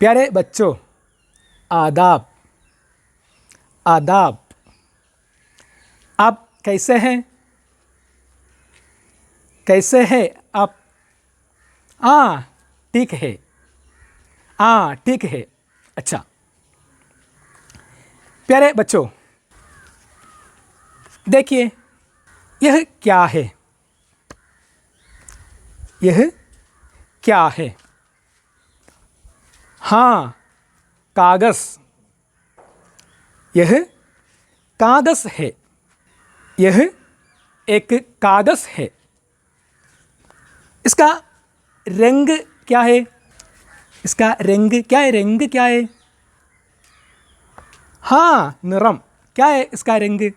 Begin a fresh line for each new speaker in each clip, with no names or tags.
प्यारे बच्चों, आदाब आदाब। आप कैसे हैं? कैसे हैं आप? ठीक है। ठीक है। अच्छा, प्यारे बच्चों, देखिए यह क्या है? यह क्या है? कागज़। यह कागज़ है। यह एक कागज़ है। इसका रंग क्या है? इसका रंग क्या है? रंग क्या है? निरम। क्या है इसका रंग?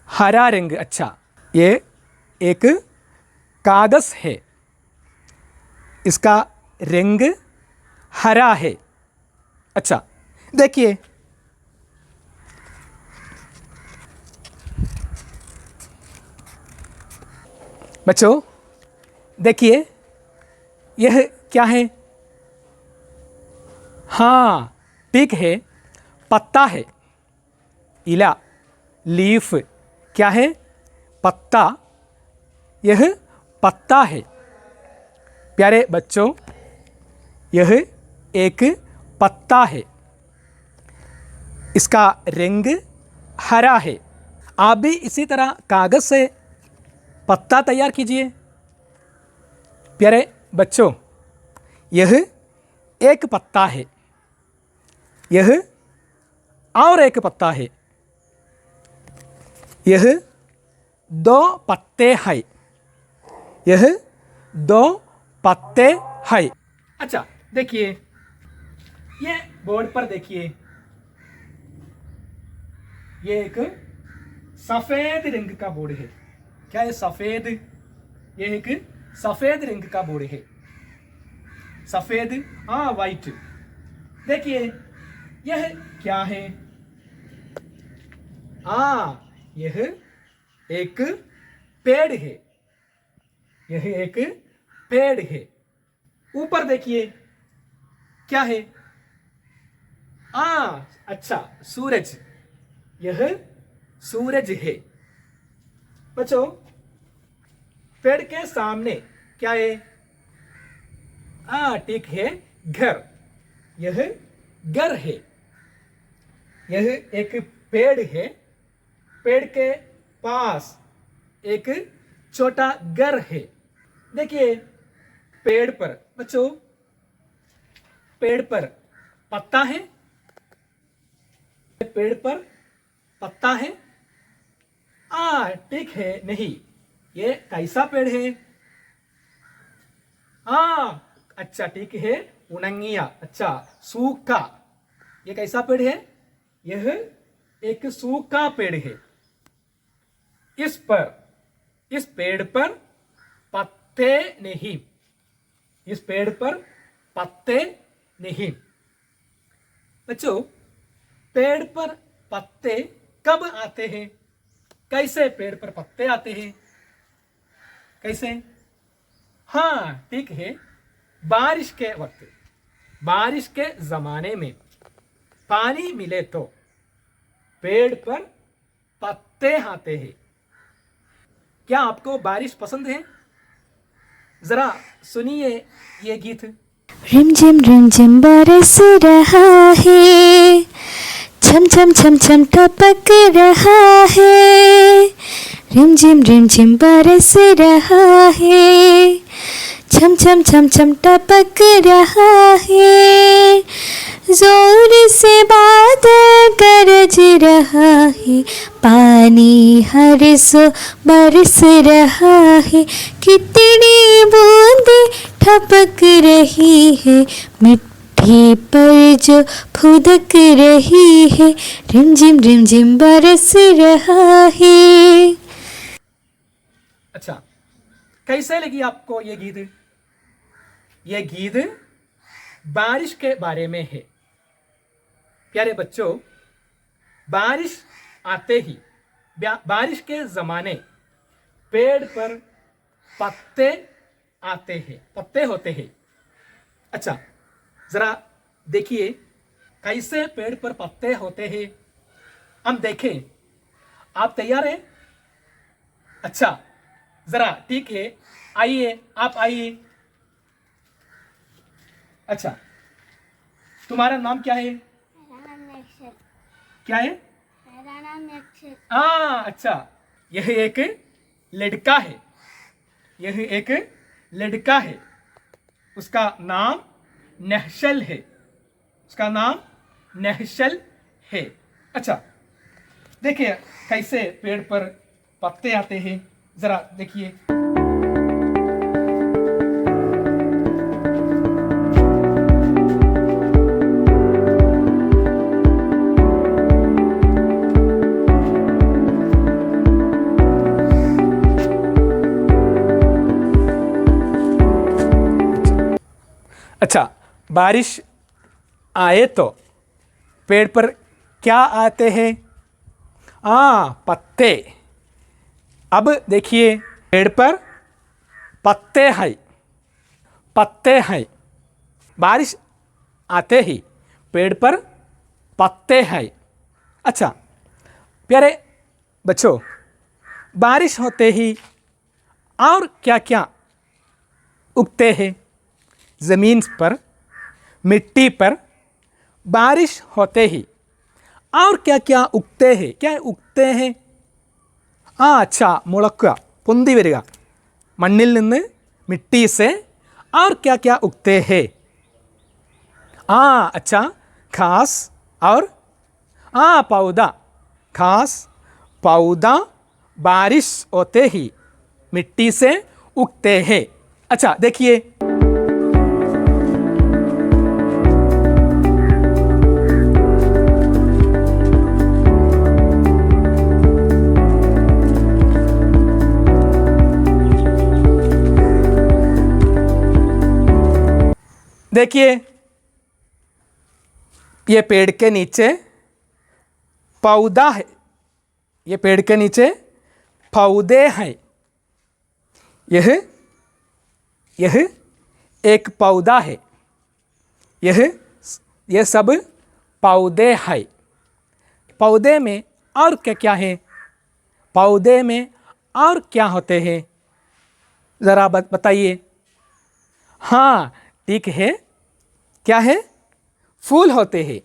हरा रंग। अच्छा, ये एक कागज़ है। इसका रंग हरा है। अच्छा, देखिए बच्चों, देखिए यह क्या है? ठीक है, पत्ता है। इला, लीफ। क्या है? पत्ता। यह पत्ता है। प्यारे बच्चों, यह एक पत्ता है। इसका रंग हरा है। आप भी इसी तरह कागज़ से पत्ता तैयार कीजिए। प्यारे बच्चों, यह एक पत्ता है। यह और एक पत्ता है। यह दो पत्ते हैं। यह दो पत्ते हैं। अच्छा, देखिए ये बोर्ड पर देखिए, ये एक सफेद रंग का बोर्ड है। क्या है? सफेद। ये एक सफेद रंग का बोर्ड है। सफेद, वाइट। देखिए यह क्या है? यह एक पेड़ है। यह एक पेड़ है। ऊपर देखिए क्या है? अच्छा, सूरज। यह सूरज है। बच्चों, पेड़ के सामने क्या है? ठीक है, घर। यह घर है। यह एक पेड़ है। पेड़ के पास एक छोटा घर है। देखिए पेड़ पर बच्चों, पेड़ पर पत्ता है। पेड़ पर पत्ता है। ठीक है। नहीं, ये कैसा पेड़ है? अच्छा, ठीक है, उणंगिया। अच्छा, सूखा। ये कैसा पेड़ है? यह एक सूखा पेड़ है। इस पेड़ पर पत्ते नहीं। इस पेड़ पर पत्ते नहीं। बच्चों, पेड़ पर पत्ते कब आते हैं? कैसे पेड़ पर पत्ते आते हैं? कैसे? ठीक है, बारिश के वक्त, बारिश के जमाने में पानी मिले तो पेड़ पर पत्ते आते हैं। क्या आपको बारिश पसंद है? जरा सुनिए ये गीत।
रिम झिम बरस रहा है, छम छम छम छम टपक रहा है। रिम झिम बरस रहा है, छम छम छम छम टपक रहा है। जोर से बादल गरज रहा है, पानी हर सो बरस रहा है। कितनी बूंदे ठपक रही है, मिट्टी पर जो फुदक रही है। रिम झिम बरस रहा है।
अच्छा, कैसे लगी आपको ये गीत? ये गीत बारिश के बारे में है। प्यारे बच्चों, बारिश आते ही बारिश के ज़माने पेड़ पर पत्ते आते हैं, पत्ते होते हैं। अच्छा, ज़रा देखिए कैसे पेड़ पर पत्ते होते हैं, हम देखें। आप तैयार हैं? अच्छा, ज़रा ठीक है, आइए, आप आइए। अच्छा, तुम्हारा नाम क्या है? क्या है?
मेरा नाम अक्षर।
हाँ, अच्छा, यह एक लड़का है, यह एक लड़का है। उसका नाम नहशल है, उसका नाम नहशल है। अच्छा, देखिए कैसे पेड़ पर पत्ते आते हैं, जरा देखिए। अच्छा, बारिश आए तो पेड़ पर क्या आते हैं? पत्ते। अब देखिए पेड़ पर पत्ते हैं, पत्ते हैं। बारिश आते ही पेड़ पर पत्ते हैं। अच्छा प्यारे बच्चों, बारिश होते ही और क्या क्या उगते हैं ज़मीन पर, मिट्टी पर? बारिश होते ही और क्या क्या उगते हैं? क्या उगते हैं? अच्छा, मुളക്കുക, പൊന്തി വരിക മണ്ണിൽ നിന്ന്, मिट्टी से। और क्या क्या उगते हैं? अच्छा, घास और पौधा। घास, पौधा बारिश होते ही मिट्टी से उगते हैं। अच्छा देखिए, देखिए ये पेड़ के नीचे पौधा है, ये पेड़ के नीचे पौधे हैं। यह एक पौधा है, यह सब पौधे हैं। पौधे में और क्या क्या है? पौधे में और क्या होते हैं, ज़रा बताइए। हाँ ठीक है, क्या है? फूल होते हैं।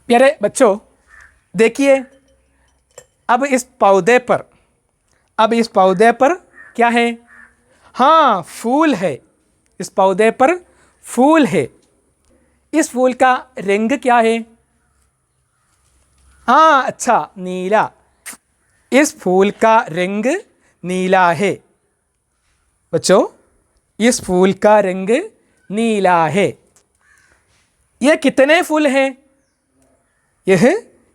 प्यारे बच्चों देखिए, अब इस पौधे पर क्या है? हाँ फूल है, इस पौधे पर फूल है। इस फूल का रंग क्या है? अच्छा, नीला। इस फूल का रंग नीला है। बच्चों, इस फूल का रंग नीला है। ये कितने फूल हैं? यह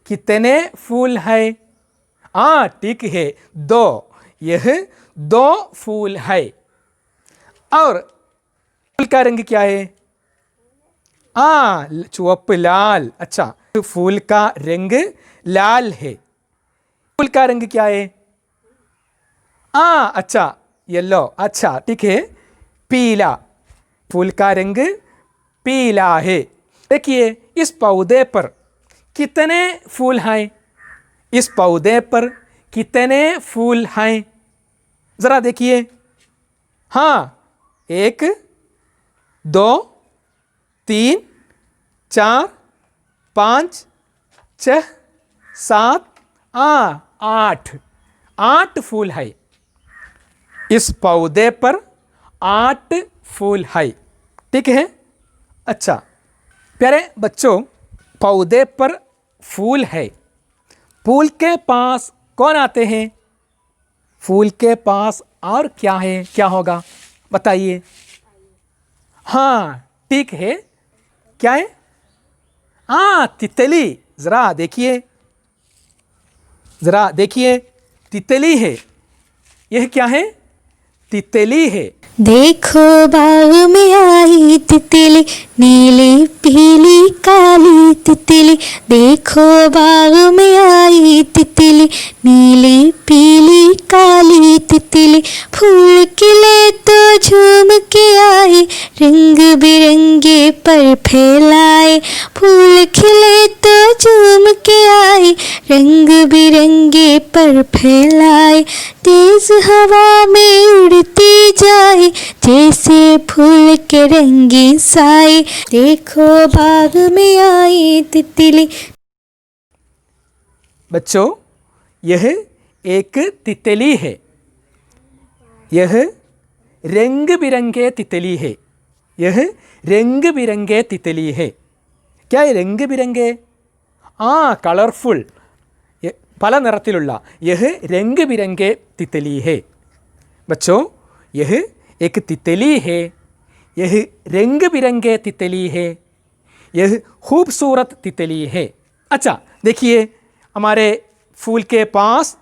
कितने फूल है? ठीक है, 2। यह 2 फूल है। और फूल का रंग क्या है? चुवप लाल। अच्छा, फूल का रंग लाल है। फूल का रंग क्या है? अच्छा, येलो। अच्छा ठीक है, पीला। फूल का रंग पीला है। देखिए इस पौधे पर कितने फूल हैं? इस पौधे पर कितने फूल हैं? ज़रा देखिए। 1 2 3 4 5 6 7 8 फूल है। इस पौधे पर 8 फूल है। ठीक है। अच्छा प्यारे बच्चों, पौधे पर फूल है, फूल के पास कौन आते हैं? फूल के पास और क्या है, क्या होगा बताइए? हाँ ठीक है, क्या है? हाँ तितली। ज़रा देखिए, ज़रा देखिए, तितली है। यह क्या है? तितली है।
देखो बाग में आई तितली, नीली पीली काली तितली। देखो बाग में आई तितली, नीली पीली काली तितली। फूल खिले तो झूम के आई, रंग बिरंगे पर फैलाए। फूल खिले तो झूम के आई, रंग बिरंगे पर फैलाए। तेज हवा में उड़ती जाए, जैसे फूल के रंगीन साए। देखो बाग में आई तितली।
बच्चों, यह एक तितली है। यह रंग बिरंगे तितली है। यह रंग बिरंगे तितली है। क्या है रंग बिरंगे? കളർഫുൾ, പല നിറത്തിലുള്ള यह रंग बिरंगे तितली है। बच्चों, यह एक तितली है। यह रंग बिरंगे तितली है। यह खूबसूरत तितली है। अच्छा देखिए, हमारे फूल के पास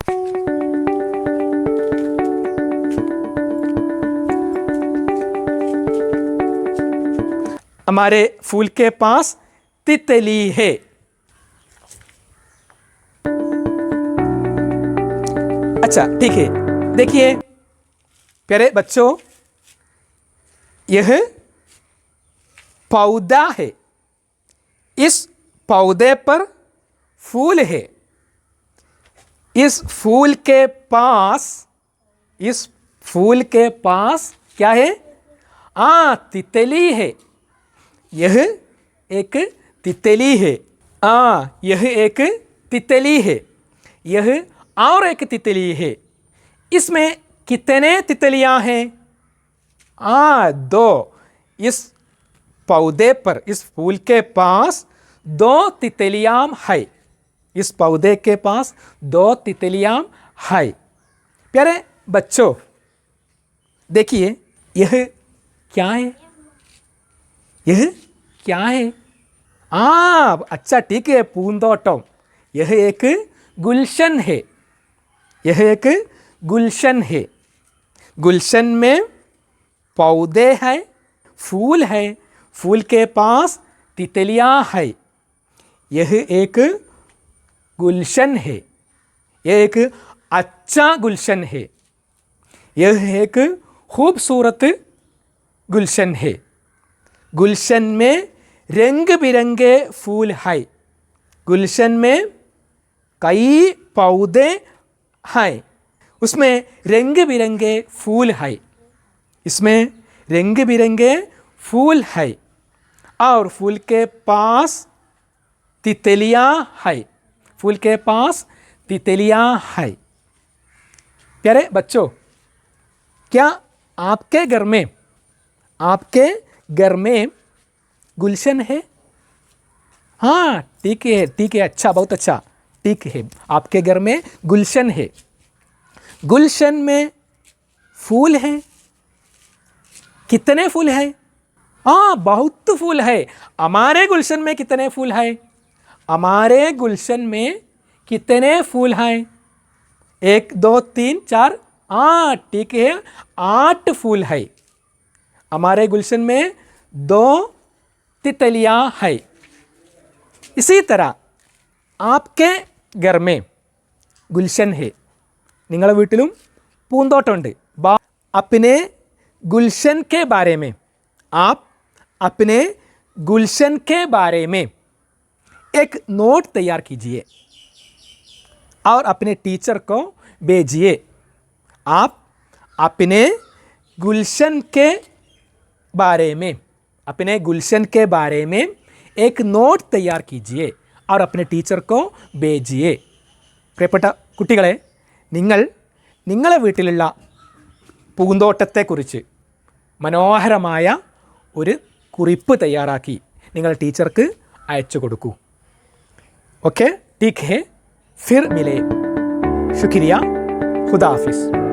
हमारे फूल के पास तितली है। अच्छा ठीक है, देखिए प्यारे बच्चों, यह पौधा है। इस पौधे पर फूल है। इस फूल के पास क्या है? तितली है। यह एक तितली है। यह एक तितली है। यह और एक तितली है। इसमें कितने तितलियां हैं? 2। इस पौधे पर, इस फूल के पास 2 तितलियां है। इस पौधे के पास 2 तितलियां है। प्यारे बच्चों, देखिए यह क्या है? यह क्या है? अच्छा ठीक है, पूंदोटम। यह एक गुलशन है। यह एक गुलशन है। गुलशन में पौधे हैं, फूल है, फूल के पास तितलियां है। यह एक गुलशन है। यह एक अच्छा गुलशन है। यह एक खूबसूरत गुलशन है। गुलशन में रंग बिरंगे फूल है। गुलशन में कई पौधे हैं। उसमें रंग बिरंगे फूल है। इसमें रंग बिरंगे फूल है और फूल के पास तितलियां है। फूल के पास तितलियां है। प्यारे बच्चों, क्या आपके घर में गुलशन है? ठीक है, ठीक है, अच्छा, बहुत अच्छा, ठीक है, आपके घर में गुलशन है। गुलशन में फूल हैं। कितने फूल हैं? बहुत फूल है। हमारे गुलशन में कितने फूल हैं? हमारे गुलशन में कितने फूल हैं? 1 2 3 4, ठीक है, 8 फूल है। हमारे गुलशन में 2 तितलियां है। इसी तरह आपके घर में गुलशन है। നിങ്ങളുടെ വീട്ടിലും പൂന്തോട്ടമുണ്ട്। अपने गुलशन के बारे में, आप अपने गुलशन के बारे में एक नोट तैयार कीजिए और अपने टीचर को भेजिए। आप अपने गुलशन के बारे में, अपने गुलशन के बारे में एक नोट तैयार कीजिए और अपने टीचर को भेजिए। പ്രിയപ്പെട്ട കുട്ടികളെ, നിങ്ങളെ വീട്ടിലുള്ള പൂന്തോട്ടത്തെക്കുറിച്ച് മനോഹരമായ ഒരു കുറിപ്പ് തയ്യാറാക്കി നിങ്ങൾ ടീച്ചർക്ക് അയച്ചു കൊടുക്കൂ. ഓക്കെ, ठीक है, फिर मिले। शुक्रिया, खुदा हाफिज़।